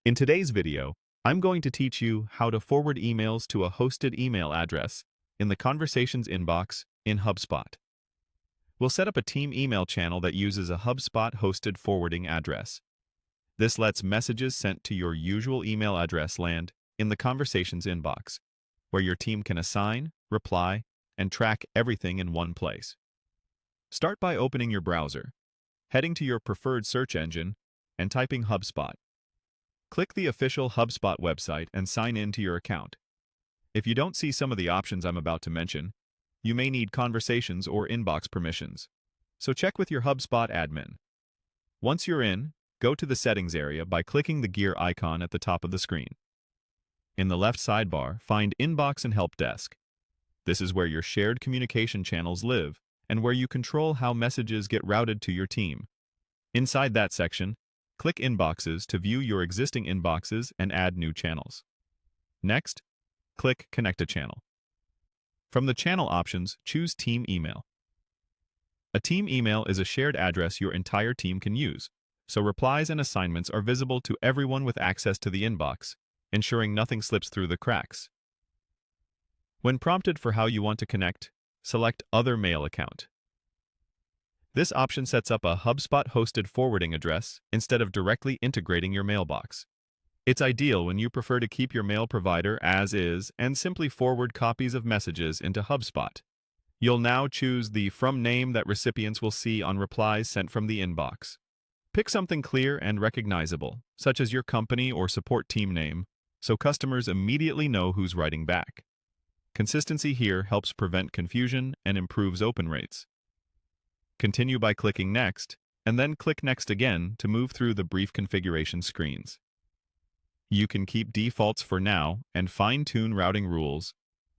In today's video, I'm going to teach you how to forward emails to a hosted email address in the Conversations inbox in HubSpot. We'll set up a team email channel that uses a HubSpot hosted forwarding address. This lets messages sent to your usual email address land in the Conversations inbox, where your team can assign, reply, and track everything in one place. Start by opening your browser, heading to your preferred search engine, and typing HubSpot. Click the official HubSpot website and sign in to your account. If you don't see some of the options I'm about to mention, you may need conversations or inbox permissions, so check with your HubSpot admin. Once you're in, go to the settings area by clicking the gear icon at the top of the screen. In the left sidebar, find Inbox and Help Desk. This is where your shared communication channels live and where you control how messages get routed to your team. Inside that section, click Inboxes to view your existing inboxes and add new channels. Next, click Connect a Channel. From the channel options, choose Team Email. A team email is a shared address your entire team can use, so replies and assignments are visible to everyone with access to the inbox, ensuring nothing slips through the cracks. When prompted for how you want to connect, select Other Mail Account. This option sets up a HubSpot-hosted forwarding address instead of directly integrating your mailbox. It's ideal when you prefer to keep your mail provider as is and simply forward copies of messages into HubSpot. You'll now choose the From name that recipients will see on replies sent from the inbox. Pick something clear and recognizable, such as your company or support team name, so customers immediately know who's writing back. Consistency here helps prevent confusion and improves open rates. Continue by clicking Next, and then click Next again to move through the brief configuration screens. You can keep defaults for now and fine-tune routing rules,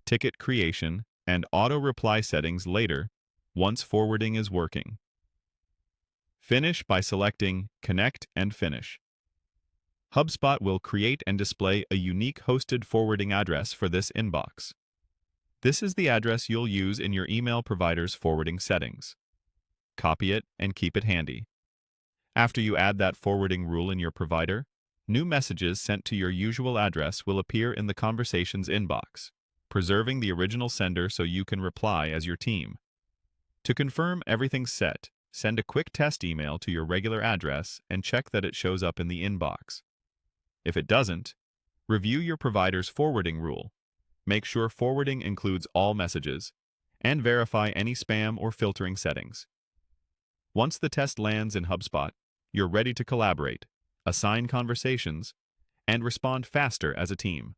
ticket creation, and auto-reply settings later once forwarding is working. Finish by selecting Connect and Finish. HubSpot will create and display a unique hosted forwarding address for this inbox. This is the address you'll use in your email provider's forwarding settings. Copy it and keep it handy. After you add that forwarding rule in your provider, new messages sent to your usual address will appear in the Conversations inbox, preserving the original sender so you can reply as your team. To confirm everything's set, send a quick test email to your regular address and check that it shows up in the inbox. If it doesn't, review your provider's forwarding rule. Make sure forwarding includes all messages, and verify any spam or filtering settings. Once the test lands in HubSpot, you're ready to collaborate, assign conversations, and respond faster as a team.